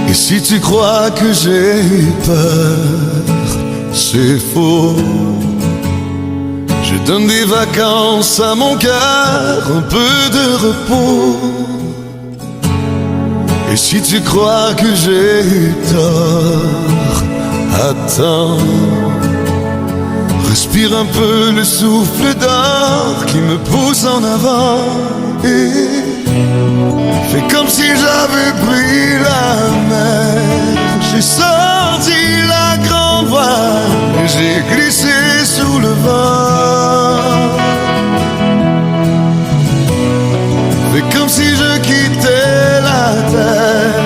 Et si tu crois que j'ai peur, c'est faux. Je donne des vacances à mon cœur, un peu de repos. Et si tu crois que j'ai tort, attends. Respire un peu le souffle d'or qui me pousse en avant. Et fais comme si j'avais pris la mer. J'ai sorti la grande voile et j'ai glissé sous le vent. Fais comme si je quittais la terre.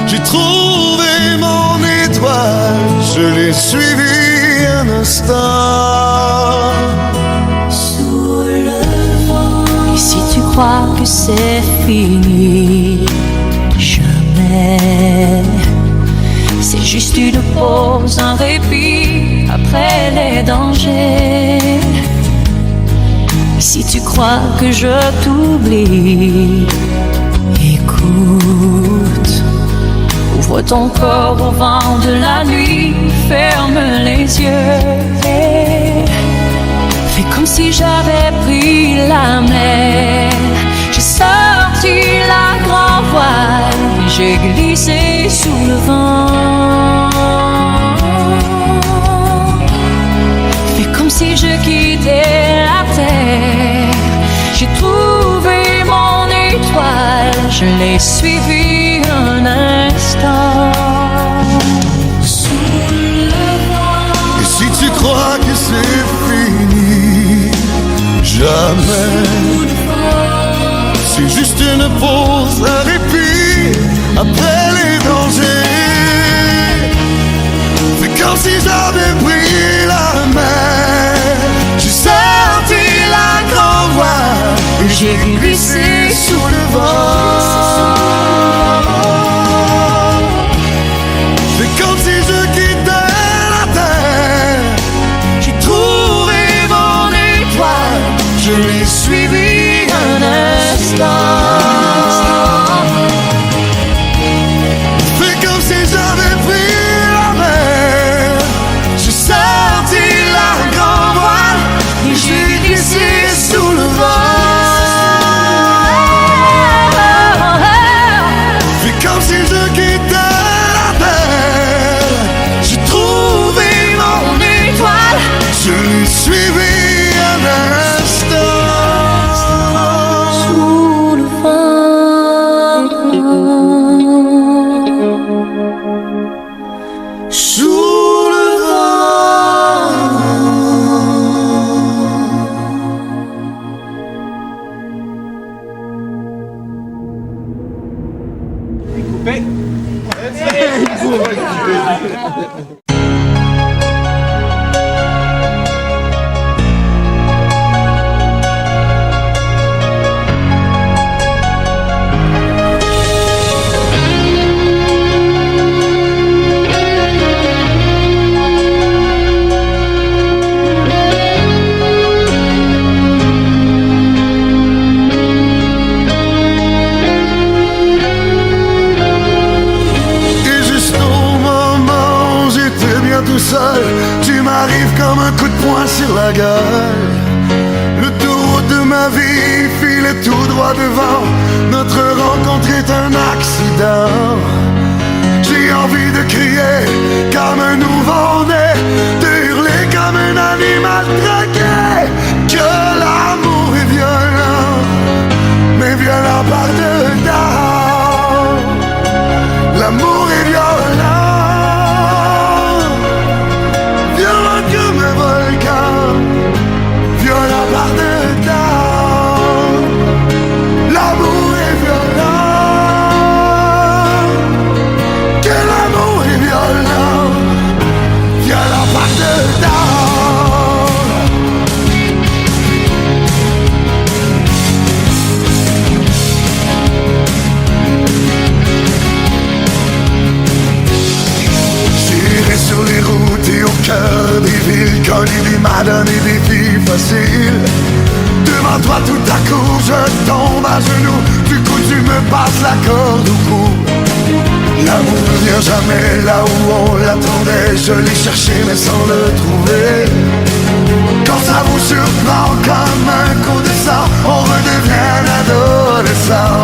J'ai trouvé mon étoile, je l'ai suivi un instant. Sous le vent. Et si tu crois que c'est fini, jamais. C'est juste une pause, un répit après les dangers. Si tu crois que je t'oublie, écoute. Ouvre ton corps au vent de la nuit, ferme les yeux et fais comme si j'avais pris la mer. J'ai sorti la grande voile et j'ai glissé sous le vent. Fais comme si je quittais la terre. J'ai trouvé mon étoile, je l'ai suivi un instant. Sous le vent. Et si tu crois que c'est fini, jamais. C'est juste une pause, un répit après les dangers. Fais comme si j'avais pris la mer. J'ai sorti la grande voile et j'ai glissé sous le vent. Fais comme si je quittais la terre. J'ai trouvé mon étoile, je l'ai suivi un instant. Fais comme si j'avais pris la mer. J'ai sorti la grande voile et j'ai glissé sous le vent. Fais comme si je quittais la terre. J'ai trouvé mon étoile, je l'ai suivi un instant. Sous le vent. Sous le vent. Et juste au moment où j'étais bien tout seul, tu m'arrives comme un coup de poing sur la gueule. Le tour de ma vie filait tout droit devant. Notre rencontre est un accident. J'ai envie de crier comme un nouveau-né, de hurler comme un animal traqué. Que l'amour est violent, mais violent par dedans. L'amour est violent, violent comme un volcan, violent par dedans. L'amour est violent, que l'amour est violent, violent par dedans. J'irai sur les routes et au cœur des villes, coller des m'a donné des filles faciles. De devant toi tout à coup je tombe à genoux. Du coup tu me passes la corde au cou. L'amour ne vient jamais là où on l'attendait. Je l'ai cherché mais sans le trouver. Quand ça vous surprend comme un coup de sang, on redevient un adolescent.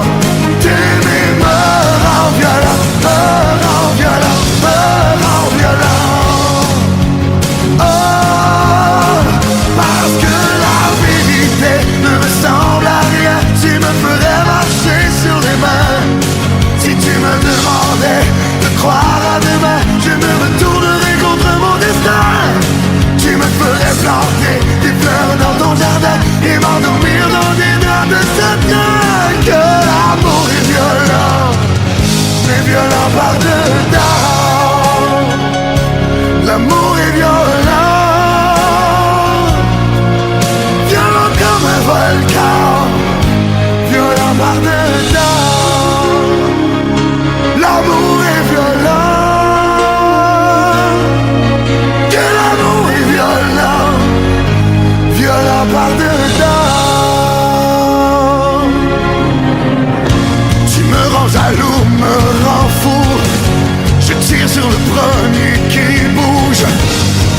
T'aimer me rend violent, me rend violent, me rend violent. Oh, parce que la vérité ne ressemble à rien. Tu me ferais marcher sur les mains. Si tu me demandais de croire à demain, je me retournerais contre mon destin. Tu me ferais planter des fleurs dans ton jardin et m'endormir dans des draps de satin. Que l'amour est violent, mais violent par dedans. L'amour est violent, violent comme un volcan, violent par dedans. L'amour est violent, que l'amour est violent, violent par dedans. Tu me rends jaloux, me rends fou. Je tire sur le premier qui bouge.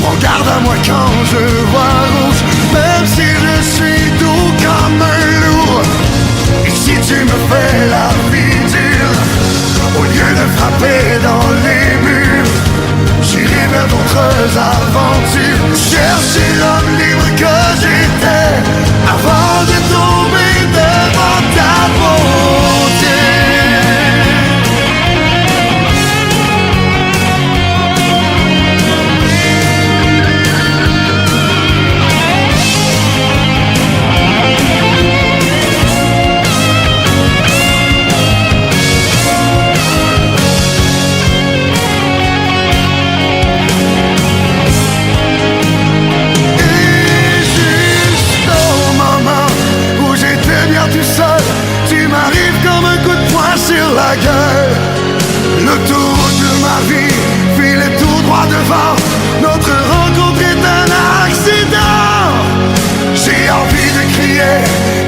Prends garde à moi quand je vois rouge. Même si je suis doux comme un loup. Et si tu me fais la vie dure, au lieu de frapper dans les murs, j'irai vers d'autres aventures. Chercher l'homme libre que j'étais avant de tomber devant ta beauté. Sur la gueule, l'autoroute de ma vie filait tout droit devant. Notre rencontre est un accident. J'ai envie de crier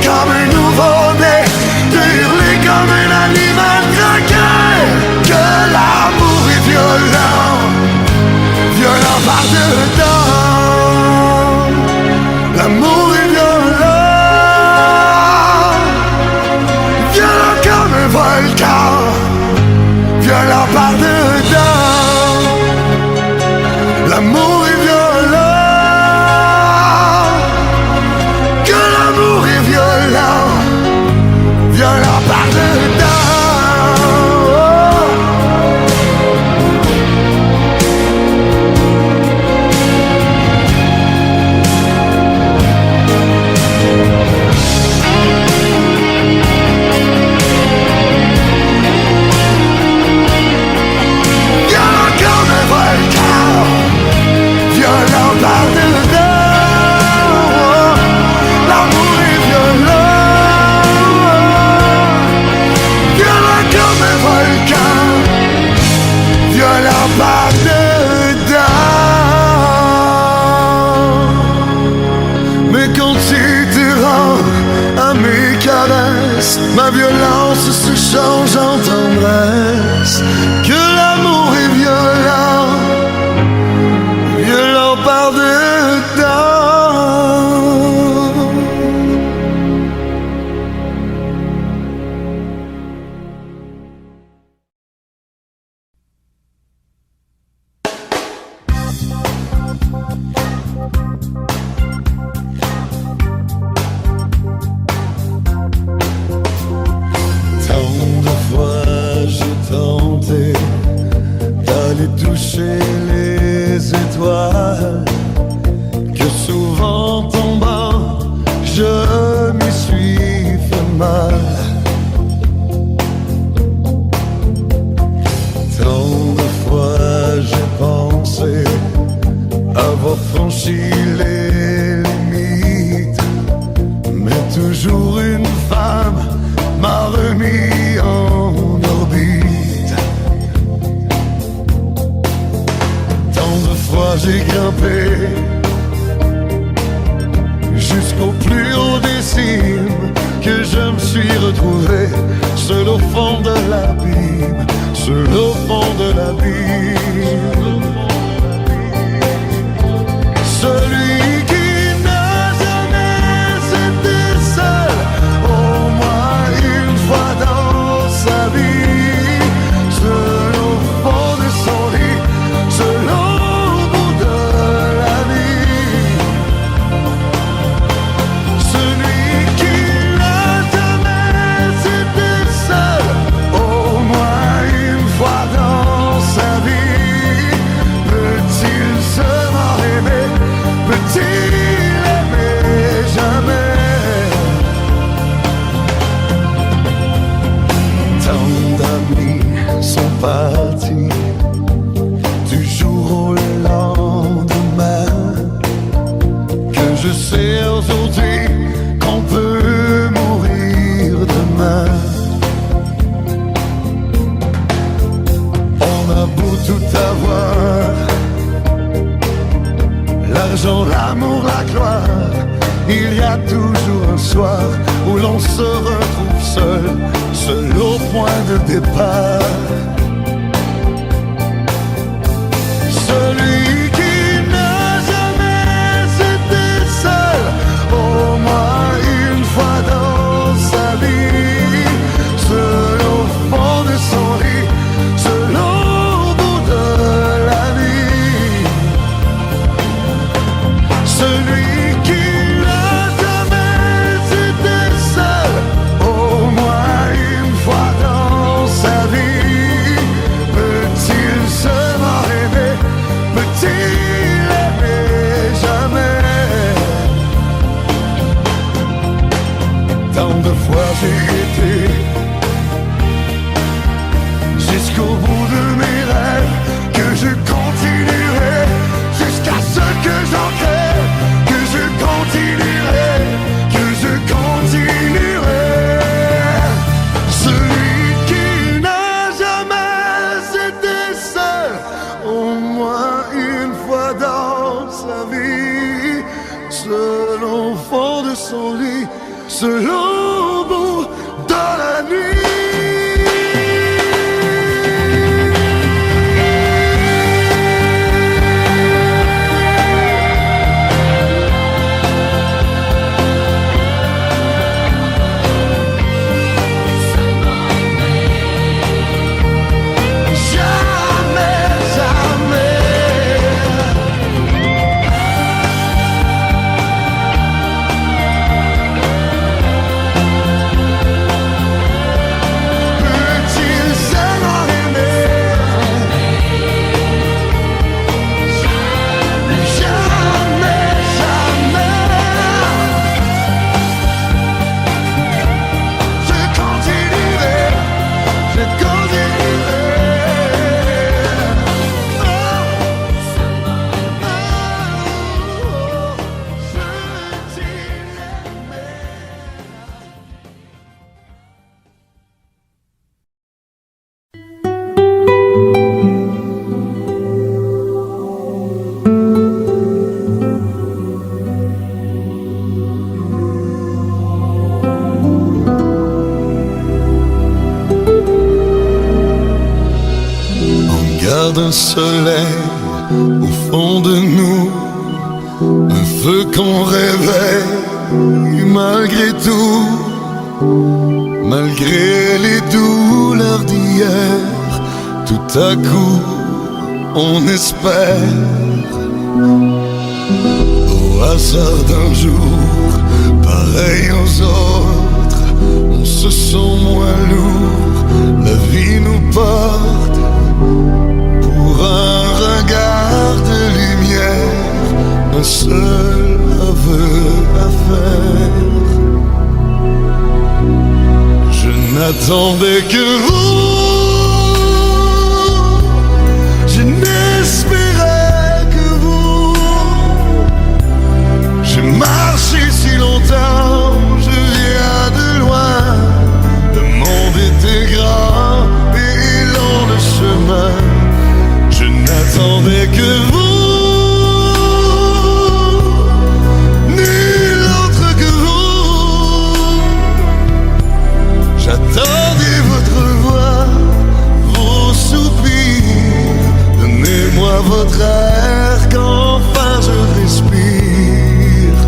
comme un nouveau-né, de hurler comme un animal traqué. Que l'amour est violent, violent par dedans. L'amour est violent, violent comme un volcan, violent par dedans. L'amour est violent, que l'amour est violent, violent par dedans. Ma violence se change en tendresse. Que l'amour est violent, violent par dedans. Tant de fois je Je sais aujourd'hui qu'on peut mourir demain. On a beau tout avoir, l'argent, l'amour, la gloire, il y a toujours un soir où l'on se retrouve seul au point de départ. Celui qui n'a jamais été seul, au moins une fois dans sa vie, seul au fond de son lit, seul au bout de la nuit. Celui qui n'a jamais été seul, au moins une fois dans sa vie, peut-il seulement rêver? Peut-il aimer jamais? Tant de fois j'ai été jusqu'au bout de mes rêves, que je continuerai jusqu'à ce que j'en crève, que je continuerai, que je continuerai. Celui qui n'a jamais été seul, au moins une fois dans sa vie, seul au fond de son lit, seul au bout de la nuit. Un soleil au fond de nous, un feu qu'on réveille malgré tout, malgré les douleurs d'hier. Tout à coup, on espère au hasard d'un jour, pareil aux autres, on se sent moins lourd, la vie nous porte pour un regard de lumière, un seul aveu à faire. Je n'attendais que vous, je n'espérais que vous. J'ai marché si longtemps, je viens de loin. Le monde était grand et long le chemin. Je n'attendais que vous, nul autre que vous. J'attendais votre voix, vos soupirs. Donnez-moi votre air qu'enfin je respire.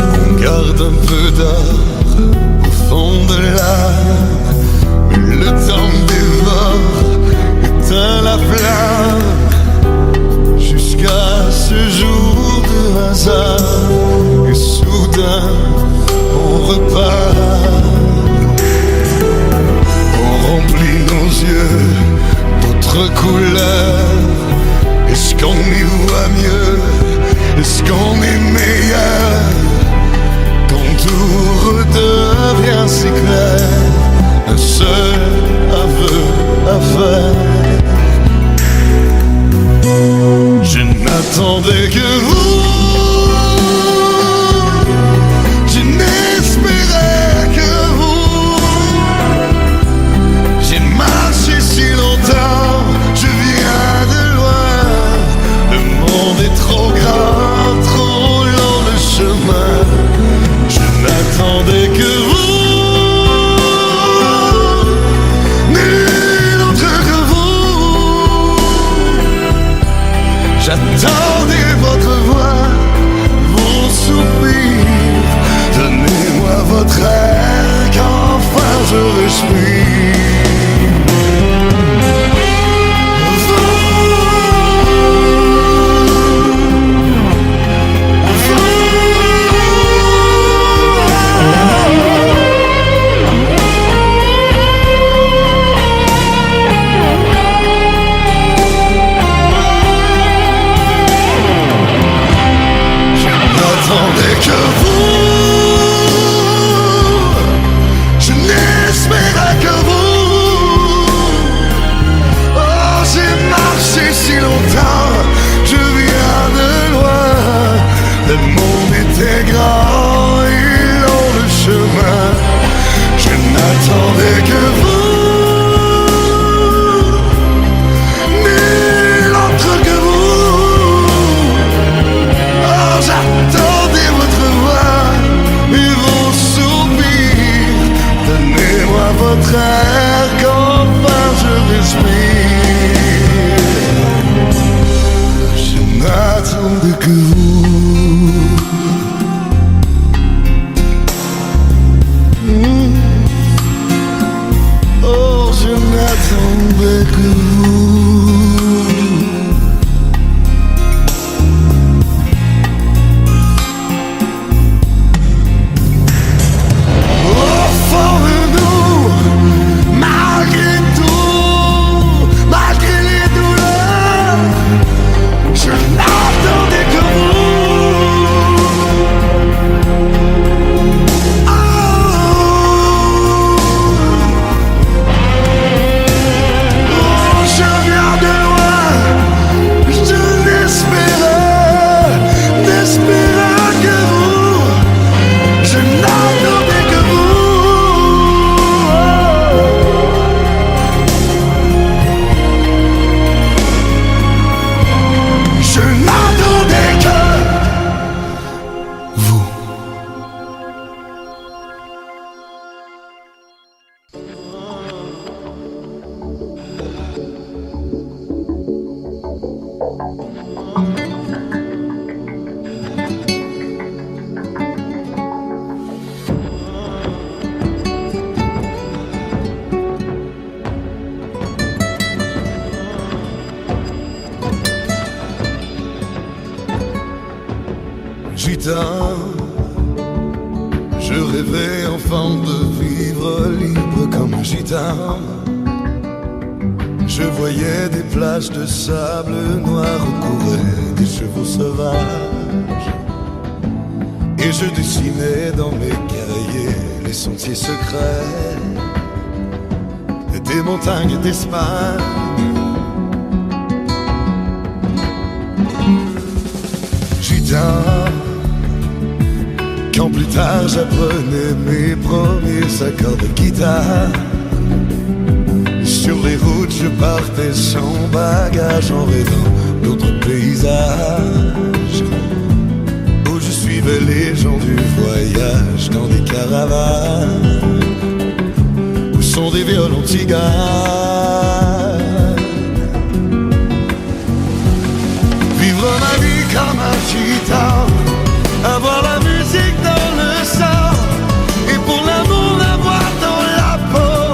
On garde un peu d'or au fond de l'âme. Le temps dévore, éteint la flamme, jusqu'à ce jour de hasard. Et soudain, on repart. On remplit nos yeux d'autres couleurs. Est-ce qu'on y voit mieux? Est-ce qu'on est meilleur? Quand tout redevient si clair, un seul aveu à faire. Je n'attendais que vous. Je n'espérais que vous. J'ai marché si longtemps, je viens de loin. Le monde est trop grand, trop long le chemin. Je n'attendais que vous. J'attendais votre voix, vos soupirs. Donnez-moi votre air qu'enfin je respire. J'attendais que vous. Je n'espérais que vous. Oh, j'ai marché si longtemps, je viens de loin. Le monde était grand et long le chemin. Je n'attendais que vous. Nul autre que vous. Oh, j'attendais votre voix et vos soupirs. Donnez-moi votre air qu'enfin je respire. Je n'attendais que vous. Oh, je n'attendais que vous. Gitan, je rêvais enfant de vivre libre comme un gitan. Je voyais des plages de sable noir courir des chevaux sauvages. Et je dessinais dans mes cahiers les sentiers secrets des montagnes d'Espagne. Gitan, quand plus tard j'apprenais mes premiers accords de guitare, sur les routes je partais sans bagage en rêvant d'autres paysages, où je suivais les gens du voyage dans des caravanes, où sont des violons tziganes. Vivre ma vie comme un gitan, avoir la musique dans le sang, et pour l'amour d'avoir dans la peau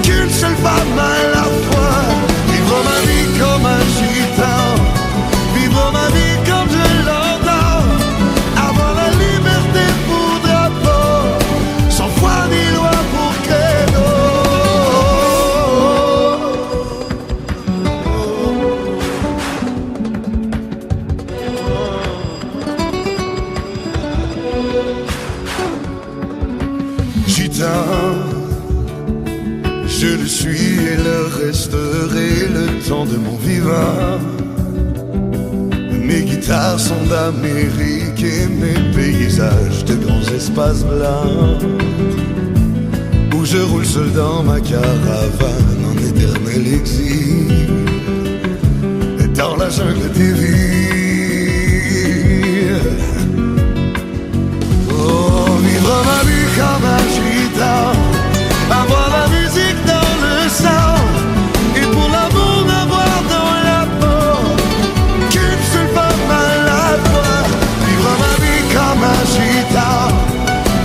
qu'une seule femme à la fois. Vivre ma vie comme un gitan, vivre ma vie comme je l'entends, avoir la liberté pour drapeau, sans foi ni loi pour credo. Je le suis et le resterai le temps de mon vivant. Mais guitares sont d'Amérique et mes paysages de grands espaces blancs où je roule seul dans ma caravane en éternel exil et dans la jungle des villes. Oh, vivre ma vie comme un gitan, avoir la musique dans le sang et pour l'amour n'avoir dans la peau qu'une seule femme à la fois. Vivre ma vie comme un gitan,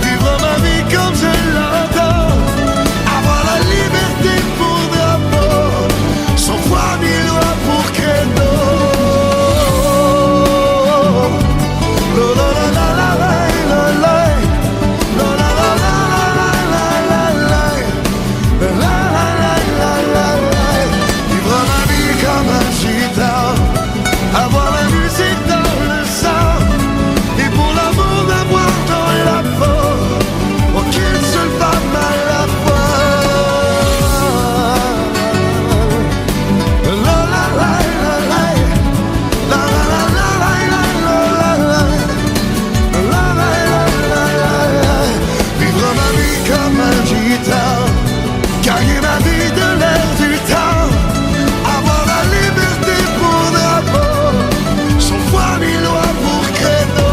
vivre ma vie comme je l'entends, avoir la liberté pour drapeau, sans foi ni loi pour credo. Avoir la musique dans le sang et pour l'amour d'avoir dans la peau aucune seule femme à la fois. La la la la la la la la la la la la. Vivre ma vie comme un gitan, gagner ma vie de l'air du temps, avoir la liberté pour drapeau, sans foi ni loi pour credo.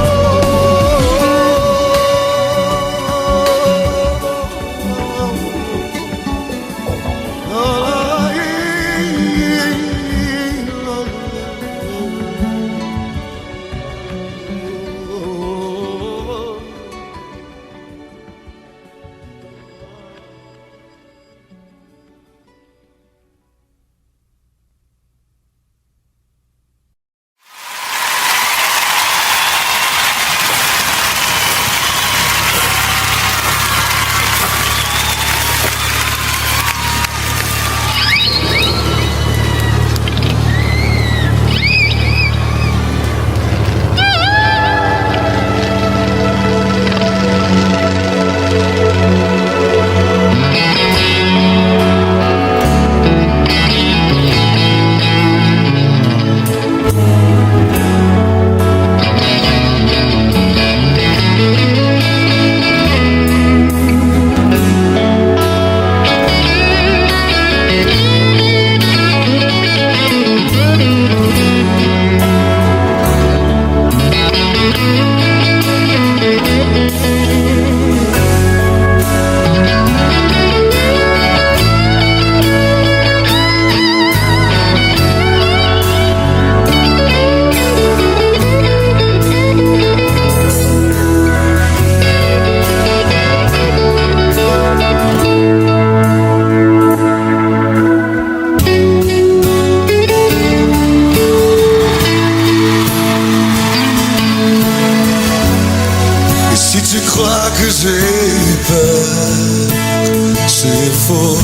C'est faux.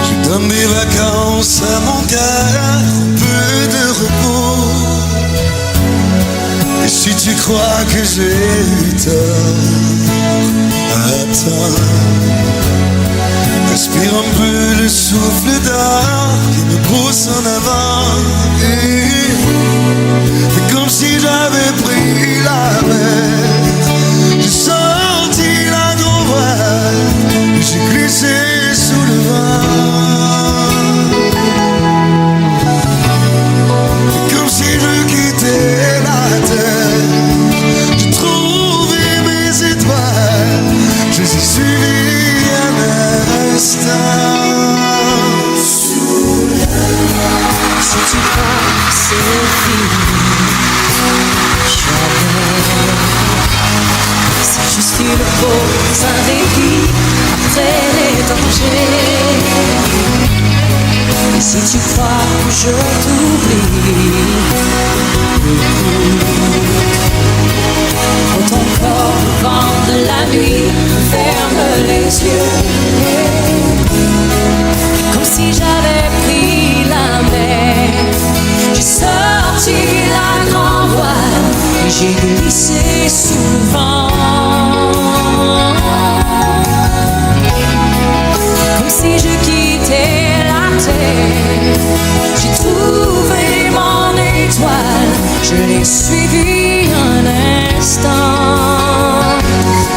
Je donne des vacances à mon cœur, un peu de repos. Et si tu crois que j'ai eu tort, attends. Respire un peu le souffle d'or qui me pousse en avant. C'est comme si j'avais pris la mer. J'ai sorti la grande voile et j'ai glissé sous le vent. C'est comme si je quittais la terre. J'ai trouvé mes étoiles, je les ai suivies un instant. Si tu crois que c'est fini, c'est juste une pause, un répit après les dangers. Et si tu crois que je t'oublie, quand ton corps au vent de la nuit ferme les yeux, comme si j'avais pris la mer. J'ai sorti la grande voile et j'ai glissé sous le vent. Comme si je quittais la terre. J'ai trouvé mon étoile je l'ai suivi un instant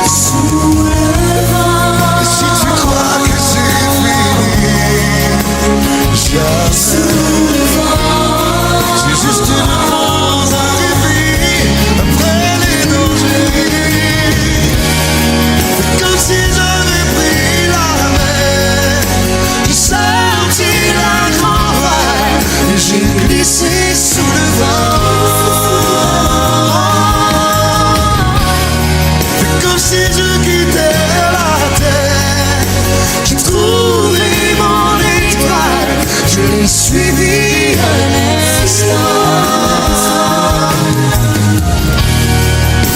sous le vent. Et si tu crois que c'est fini, jamais. Sous le vent, C'est juste une pause à rêver après les dangers. Comme si j'avais pris la mer, j'ai sorti la grand vague et j'ai glissé sous le vent. Comme si je quittais la terre, j'ai trouvé mon étoile, je l'ai suivi un instant.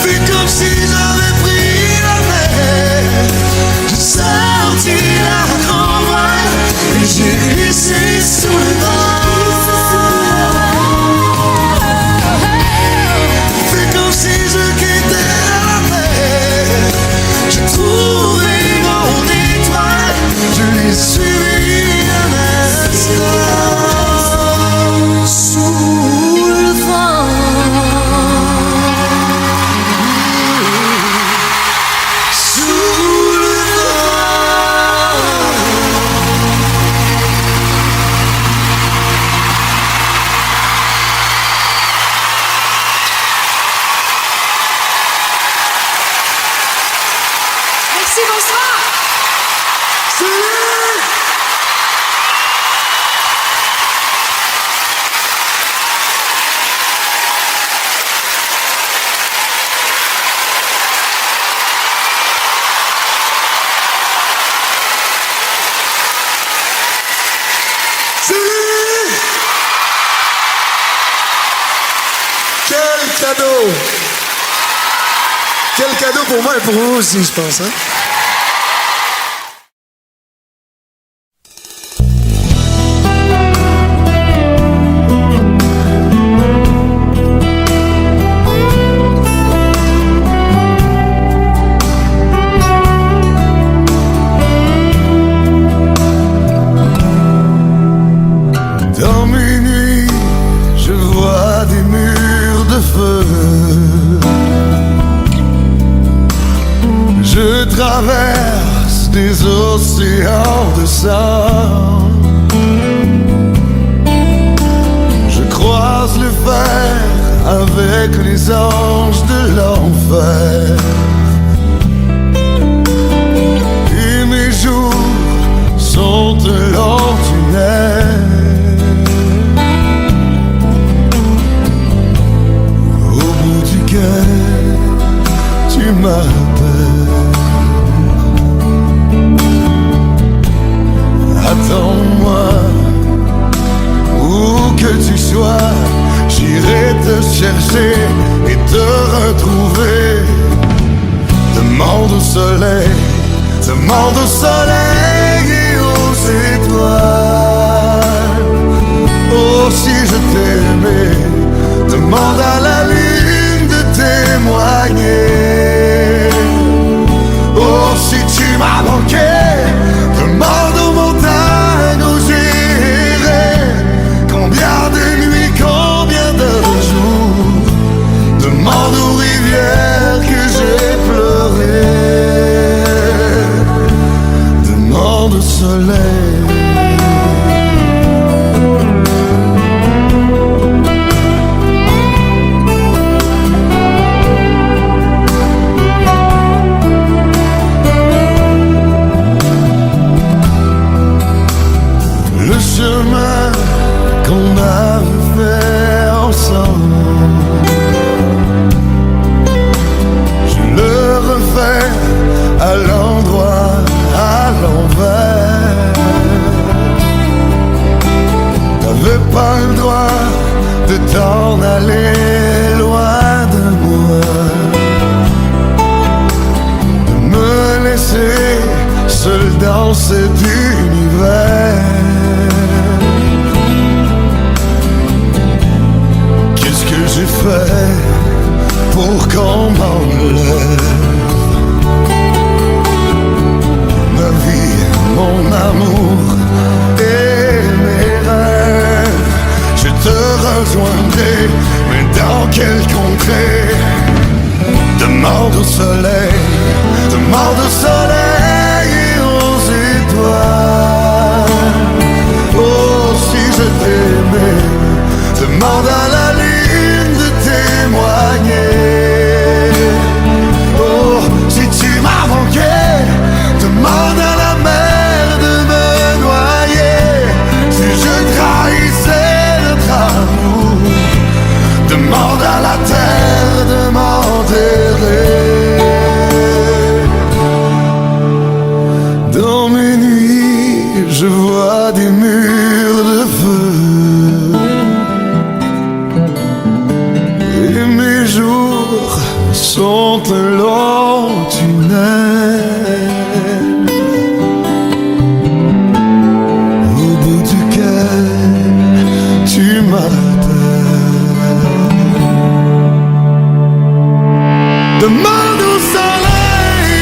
Fais comme si j'avais pris la mer, j'ai sorti la grand vague et j'ai glissé sous le vent. Fais comme si je quittais la mer, j'ai trouvé mon étoile, je l'ai suivi un instant. sous le vent. Sous le vent. Merci, bonsoir. Salut. Salut. Quel cadeau! Quel cadeau pour moi et pour vous aussi, je pense. Hein? Dans mes nuits, je vois des murs de feu. Je traverse des océans de sang. Je croise le fer avec les anges de l'enfer. Et mes jours sont un long tunnel. Au bout duquel tu m'appelles. Attends-moi, où que tu sois, j'irai te chercher et te retrouver. Demande au soleil, demande au soleil et aux étoiles. Oh, si je t'aimais, demande à la lune de témoigner. Oh, si tu m'as manqué, demande aux montagnes où j'irai. Combien de nuits, combien de jours, demande aux rivières que j'ai pleuré. Demande au soleil. Le chemin qu'on avait fait ensemble, je le refais à l'endroit, à l'envers. T'avais pas le droit de t'en aller loin de moi, de me laisser seul dans cet univers. Qu'est-ce que j'ai fait pour qu'on m'enlève ma vie, mon amour et mes rêves? Je te rejoins rejoindrai, mais dans quelle contrée? Demande au soleil, demande au soleil et aux étoiles. Oh, si je t'aimais, demande à la lune de témoigner. Oh, si tu m'as manqué, demande à la mer de me noyer. Si je trahissais notre amour, demande à la terre de m'enterrer. Dans mes nuits, je vois des murs de feu, et mes jours sont un long tunnel, au bout duquel tu m'appelles. Demande au soleil,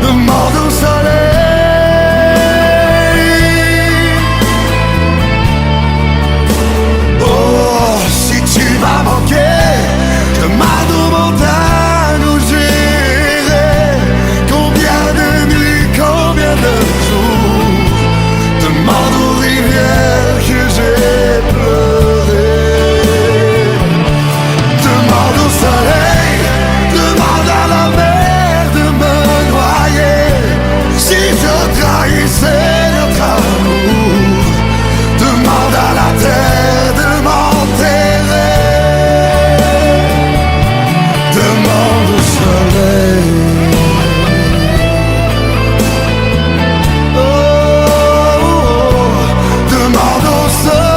demande au soleil. Oh, si tu m'as manqué, demande aux montagnes où j'irai. Combien de nuits, combien de jours, demande aux rivières que j'ai pleuré. Demande au soleil, demande à la mer de me noyer. Si je trahissais notre amour, demande à la terre de m'enterrer. Demande au soleil. Oh, oh, oh, demande au soleil.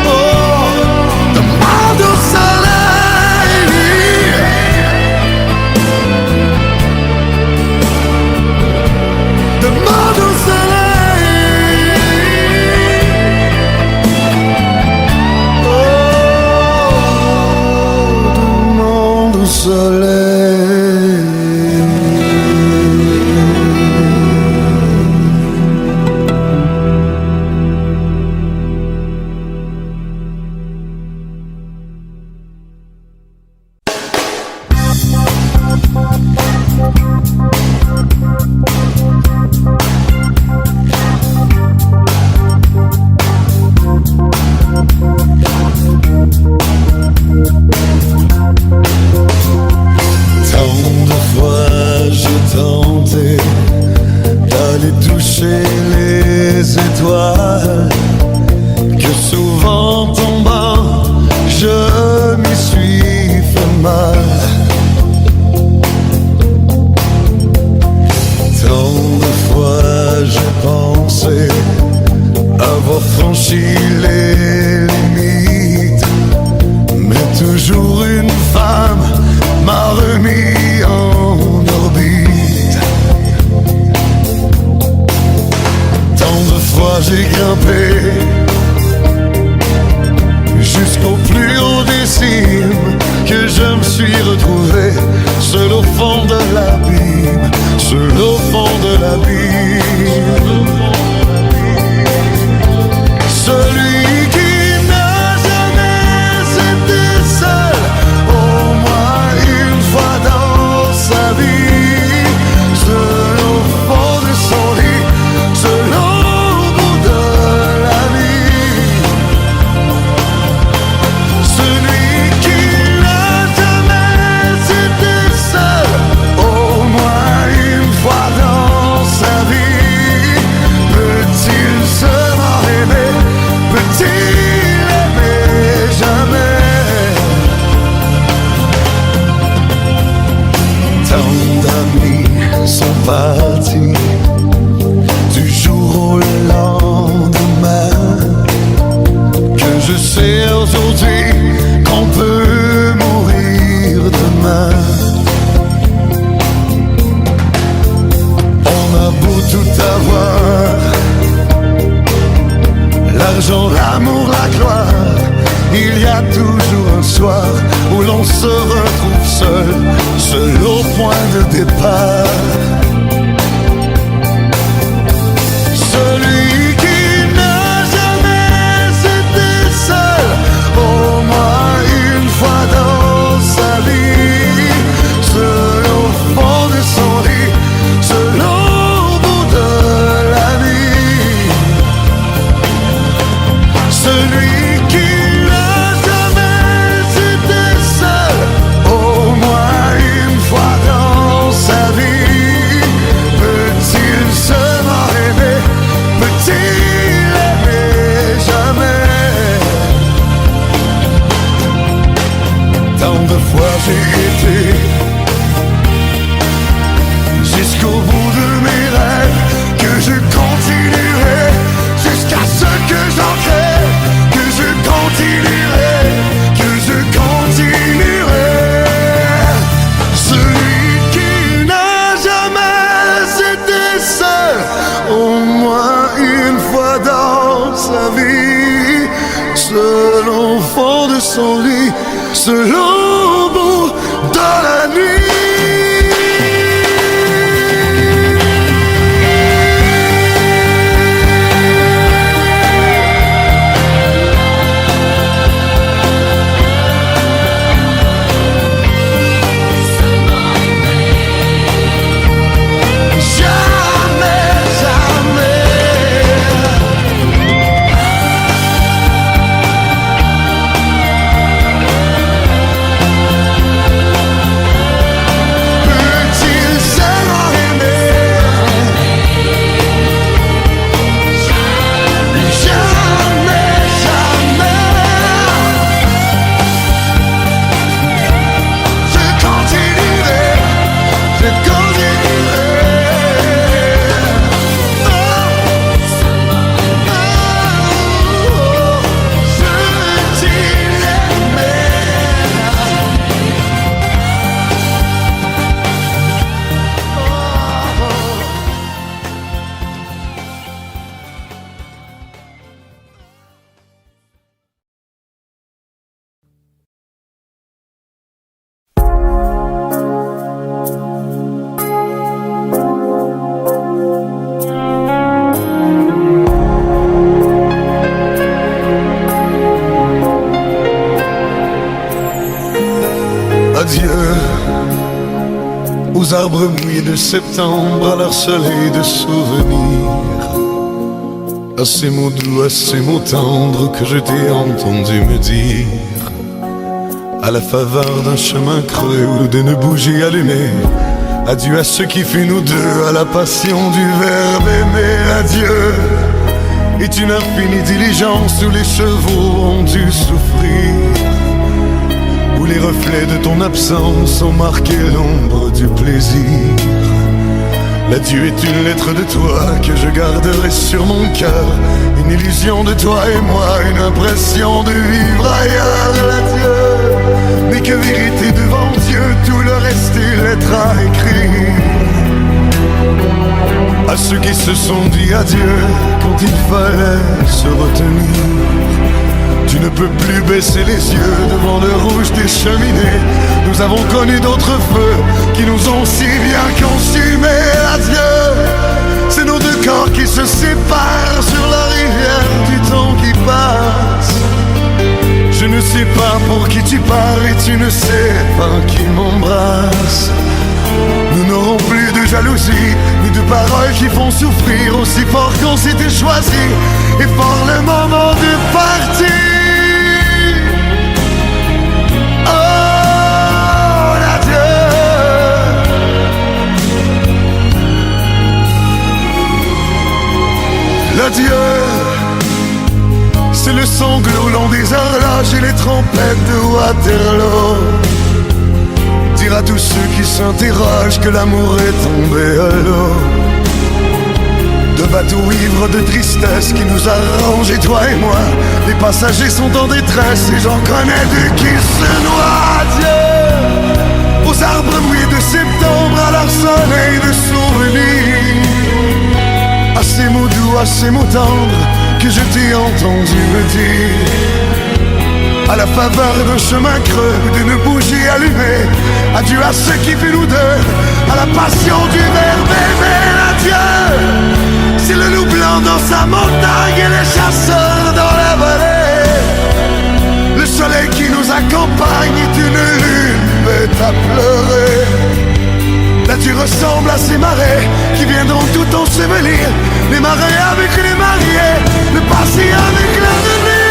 Oh, demande au soleil. Demande au soleil. Oh, demande au soleil. Tant de fois j'ai tenté d'aller toucher les étoiles, que souvent tombant je m'y suis fait mal. Tant de fois j'ai pensé avoir franchi les limites, mais toujours une femme m'a remis en orbite. Tant de fois j'ai grimpé jusqu'au plus haut des cimes, que je me suis retrouvé seul au fond de l'abîme, seul au fond de l'abîme. Celui qui n'a jamais été seul, au moins une fois dans sa vie, seul au fond de son lit, seul au bout de la vie. Celui qui n'a jamais été seul, au moins une fois dans sa vie, peut-il seulement aimer, peut-il aimer jamais? Tant d'amis sont partis du jour au lendemain, que je sais aujourd'hui qu'on peut mourir demain. On a beau tout avoir, l'argent, l'amour, la gloire, il y a toujours un soir où où l'on se retrouve seul au point de départ. Celui qui n'a jamais été seul, au moins une fois dans sa vie, seul au fond de son lit, seul au bout de la nuit. Celui qui n'a jamais été seul, au moins une fois dans sa vie, peut-il seulement aimer, peut-il aimer jamais? Tant de fois j'ai été jusqu'au bout de mes rêves, que je continuerai jusqu'à ce que j'en crève, que je continuerai, que je continuerai. Celui qui n'a jamais été seul, au moins une fois dans sa vie, seul au fond de son lit, seul au bout de la nuit. Adieu aux arbres mouillés de septembre, à leur soleil de souvenir, à ces mots doux, à ces mots tendres que je t'ai entendu me dire, à la faveur d'un chemin creux ou d'une bougie allumée. Adieu à ce qui fut nous deux, à la passion du verbe aimer. Adieu est une infinie diligence où les chevaux ont dû souffrir, où les reflets de ton absence ont marqué l'ombre du plaisir. L'adieu est une lettre de toi que je garderai sur mon cœur, une illusion de toi et moi, une impression de vivre ailleurs. L'adieu n'est que vérité devant Dieu, tout le reste est lettre à écrire. À ceux qui se sont dit adieu quand il fallait se retenir. Tu ne peux plus baisser les yeux devant le rouge des cheminées. Nous avons connu d'autres feux qui nous ont si bien consumés. Adieu, c'est nos deux corps qui se séparent sur la rivière du temps qui passe. Je ne sais pas pour qui tu pars et tu ne sais pas qui m'embrasse. Nous n'aurons plus de jalousie, ni de paroles qui font souffrir, aussi fort qu'on s'était choisi, et fort le moment de partir. Oh, l'adieu. L'adieu, c'est le sanglot long des horloges et les trompettes de Waterloo. Dire à tous ceux qui s'interrogent que l'amour est tombé à l'eau. De bateaux ivres de tristesse qui nous arrangent, toi et moi. Les passagers sont en détresse et j'en connais deux qui se noient. Adieu aux arbres mouillés de septembre, à leur soleil de souvenirs, à ces mots doux, à ces mots tendres que je t'ai entendu me dire. à la faveur d'un chemin creux ou d'une bougie allumée. Adieu à ce qui fut nous deux, à la passion du verbe aimer. Adieu, c'est le loup blanc dans sa montagne et les chasseurs dans la vallée. Le soleil qui nous accompagne est une lune bête à pleurer. L'adieu ressemble à ces marais qui viendront tout ensevelir. Les marais avec les mariés, le passé avec l'avenir.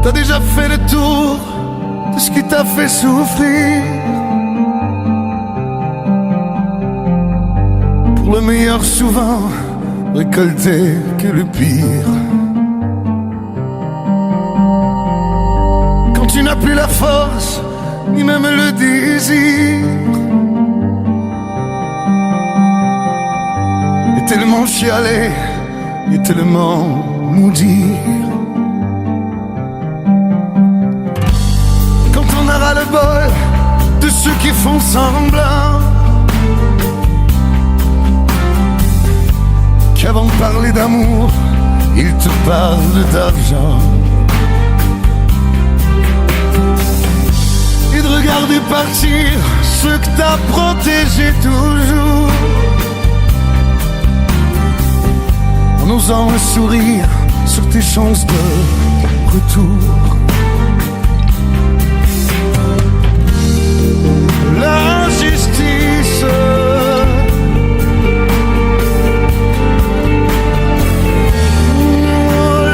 T'as déjà fait le tour de ce qui t'a fait souffrir. Pour le meilleur souvent récolter que le pire. Quand tu n'as plus la force ni même le désir, et tellement chialer et tellement maudire. Le bol de ceux qui font semblant qu'avant de parler d'amour, ils te parlent d'argent, et de regarder partir ceux que t'as protégés toujours, en osant un sourire sur tes chances de retour. L'injustice,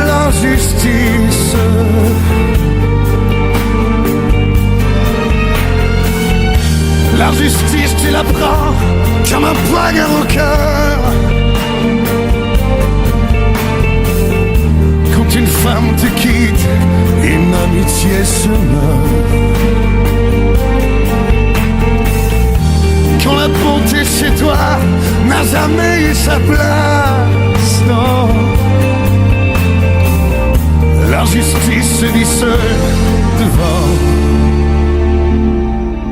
l'injustice, l'injustice, tu la prends comme un poignard au cœur. Quand une femme te quitte, une amitié se meurt. Quand la bonté chez toi n'a jamais eu sa place, non. L'injustice se vit seule devant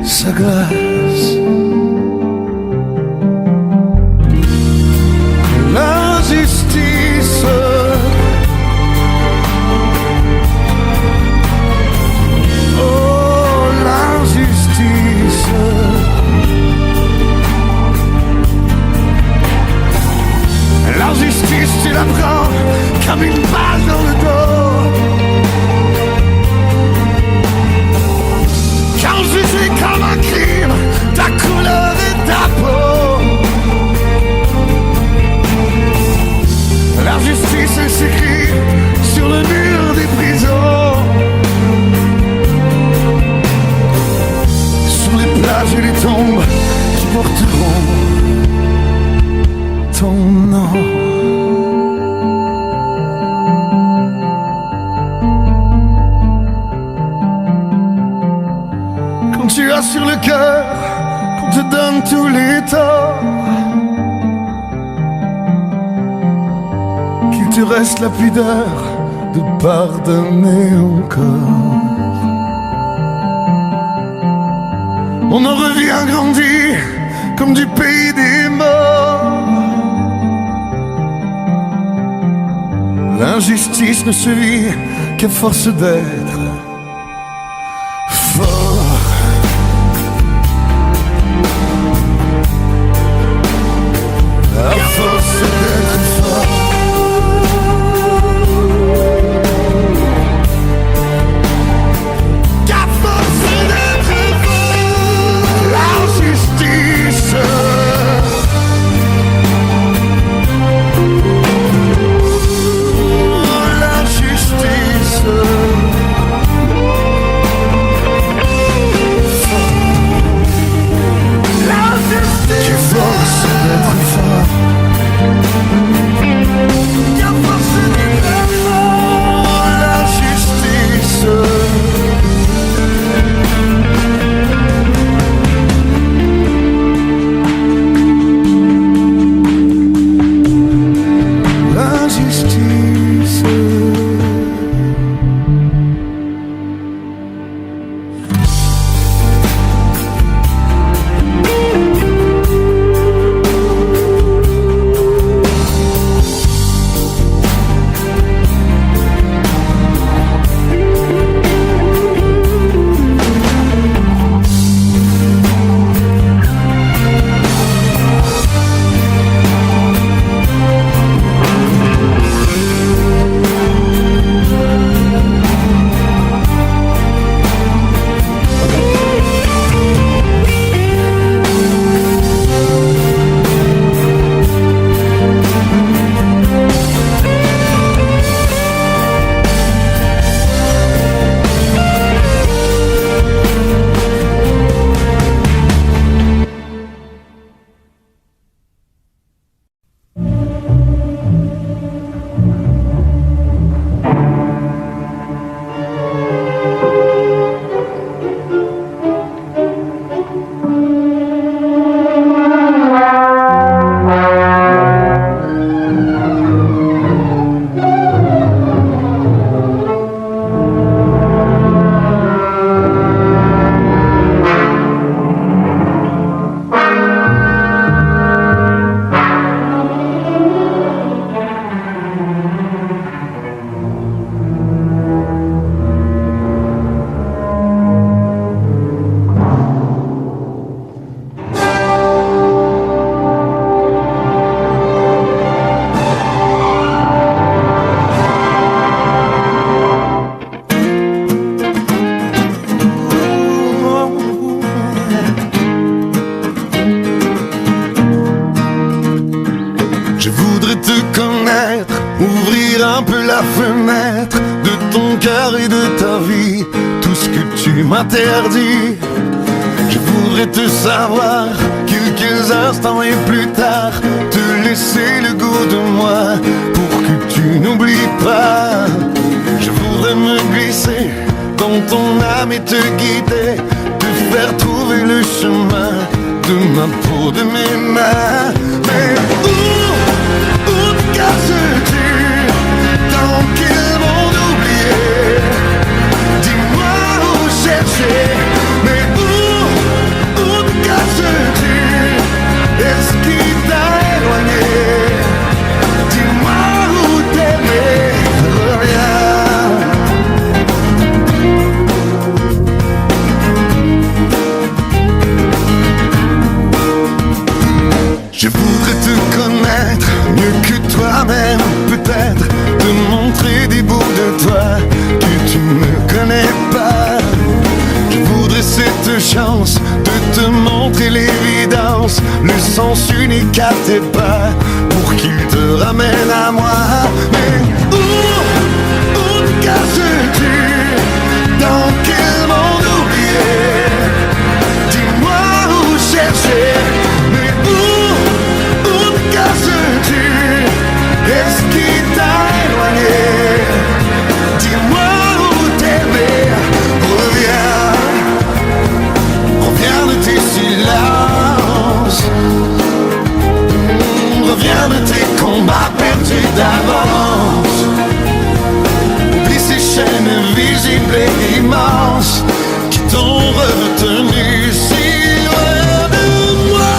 sa glace. L'injustice, oh l'injustice. L'injustice, tu la prends comme une balle dans le dos. Quand jugé comme un crime, ta couleur et ta peau. L'injustice, elle s'écrit sur le mur des prisons, sur les plages et les tombes qui porteront ton nom. Quand tu as sur le cœur qu'on te donne tous les torts, qu'il te reste la pudeur de pardonner encore. On en revient grandi comme du pays des morts. L'injustice ne se vit qu'à force d'être fort, à force d'être fort, qu'à force d'être fort, la justice. M'interdit. Je voudrais te savoir quelques instants et plus tard te laisser le goût de moi pour que tu n'oublies pas. Je voudrais me glisser dans ton âme et te guider, te faire trouver le chemin de ma peau, de mes mains. Mais où te caches-tu? Dans quel monde oublié? Mais où te caches-tu? Est-ce qui t'a éloigné? Dis-moi où t'aimais, reviens. Je voudrais te connaître mieux que toi-même, peut-être te montrer des bouts de toi que tu ne connais pas. Je voudrais cette chance de te montrer l'évidence, le sens unique à tes pas, pour qu'il te ramène à moi. Mais où te caches-tu? Dans quel monde oublié? Dis-moi où chercher. Mais où te caches-tu? Est-ce qui t'a éloigné? Dis-moi où t'aimer. Reviens de tes silences, reviens de tes combats perdus d'avance. Oublie ces chaînes visibles et immenses qui t'ont retenu si loin de moi.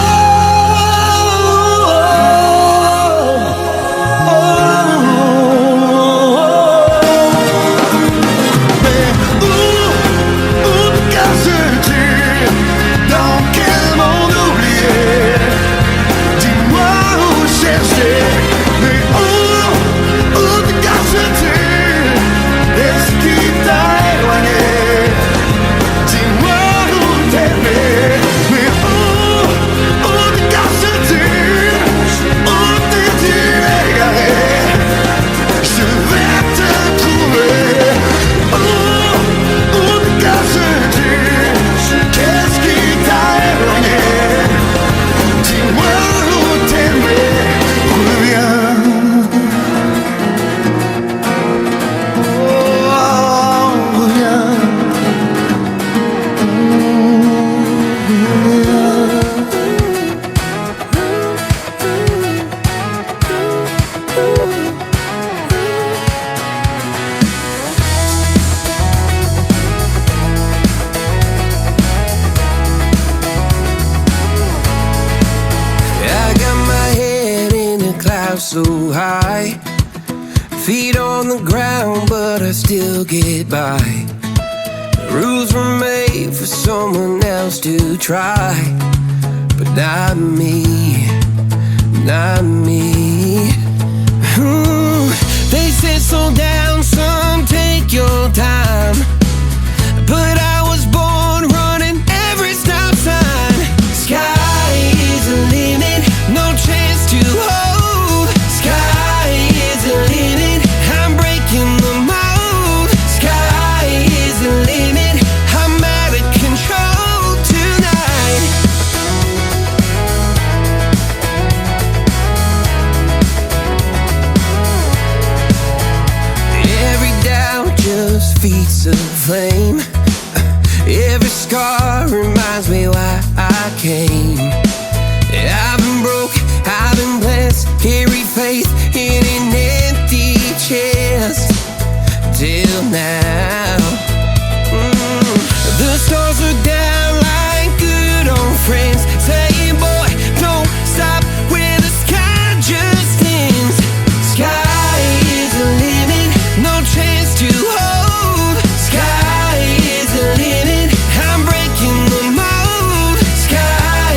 fly so high. Feet on the ground, but I still get by. Rules were made for someone else to try, but not me, not me. Ooh, they said slow down, son, take your time. But I was born running every stop sign. Sky is the limit, no chance to hold. Sky is the limit, I'm breaking the mold. Sky is the limit, I'm out of control tonight. Every doubt just feeds a flame. Every scar reminds me why I came. I've been broke, I've been blessed, carry faith in an empty chest till now. The stars are down like good old friends, saying, boy, don't stop where the sky just ends. Sky is the limit, no chance to hold. Sky is the limit, I'm breaking the mold. Sky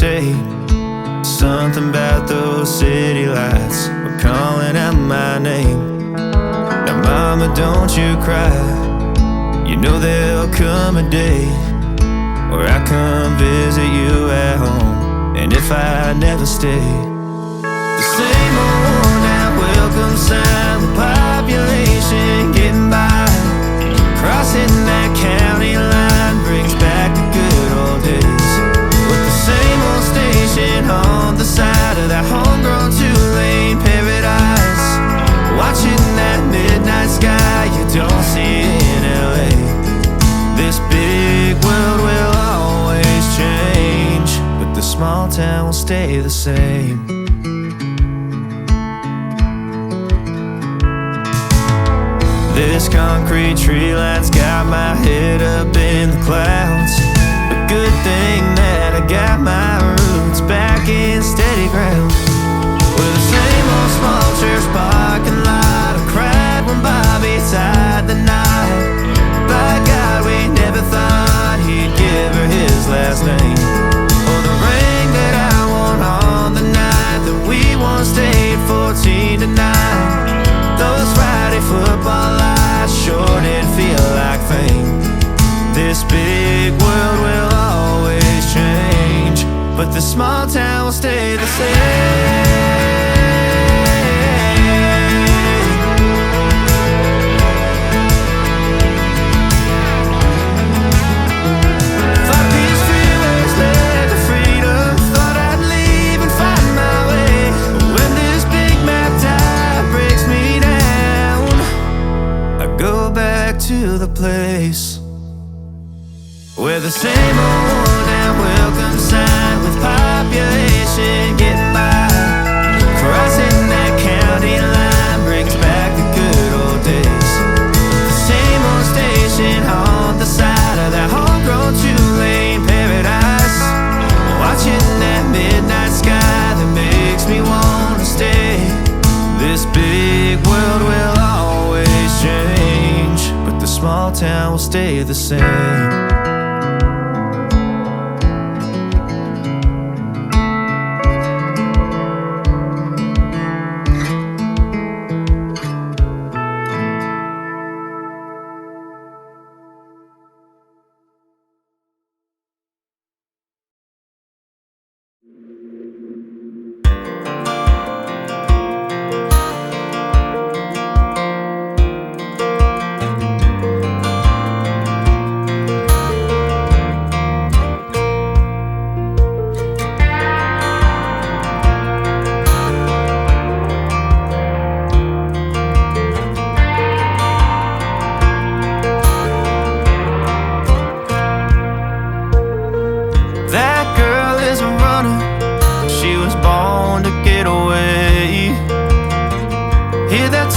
state. Something about those city lights were calling out my name. Now mama, don't you cry. You know there'll come a day where I come visit you at home. And if I never stay, the same old worn-out welcome sign, the population getting by, crossing that county line brings back the good old days. With the same old station on the side of that homegrown two-lane paradise, watching that midnight sky you don't see in LA. This big world will always change, but the small town will stay the same. This concrete tree line's got my head up in the clouds. A good thing that I got my roots back in steady ground. With the same old small church parking lot, I cried when Bobby tied the knot. By God, we never thought he'd give her his last name, or the ring that I won on the night that we once stayed 14 to 9. Those Friday football lights sure did feel like fame. This big world will always change, but the small town will stay the same. To the place where the same old worn-out welcome sign with population getting by, crossing that county line brings back the good old days. The same old station on the side of that homegrown two-lane paradise, watching that midnight sky that makes me wanna stay. This big world will always change, but the small town will stay the same.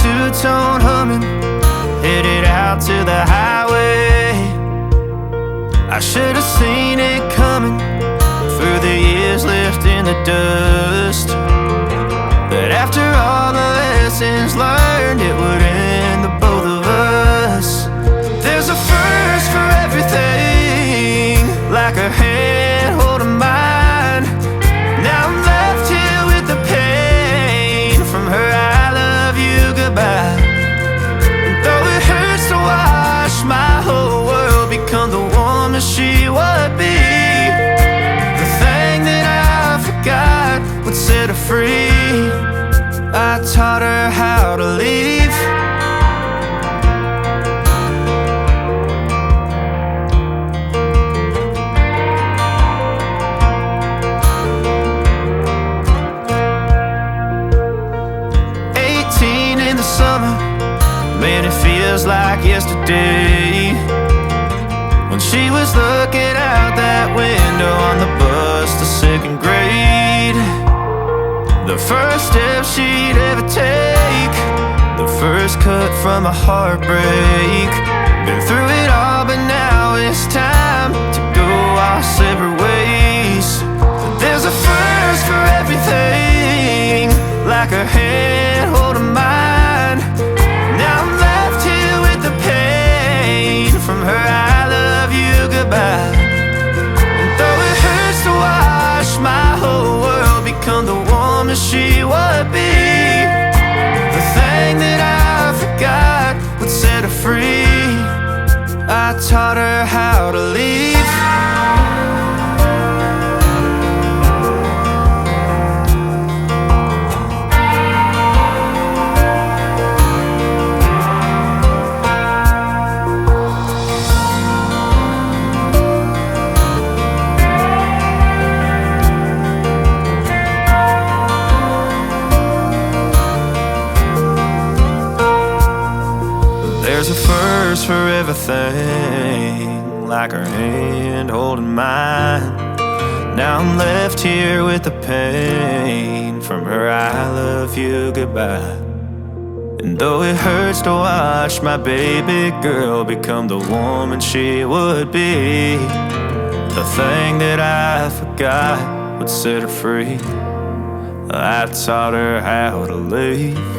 Two-tone humming, headed out to the highway. I should have seen it coming through the years left in the dust, but after all the lessons learned, it would end the both of us. There's a first for everything, like a hand holding mine. Now I'm left here with the pain from her I love you goodbye. And though it hurts to watch my whole world become the woman she would be, the thing that I forgot would set her free. I taught her how to leave. Man, it feels like yesterday when she was looking out that window on the bus to second grade. The first step she'd ever take, the first cut from a heartbreak. Been through it all, but now it's time to go our separate ways. There's a first for everything, like a hand holding mine. Now I'm left here with the pain from her I love you goodbye. And though it hurts to watch my taught her how to leave. There's a first for everything, like her hand holding mine. Now I'm left here with the pain from her I love you goodbye. And though it hurts to watch my baby girl become the woman she would be, the thing that I forgot would set her free. I taught her how to leave.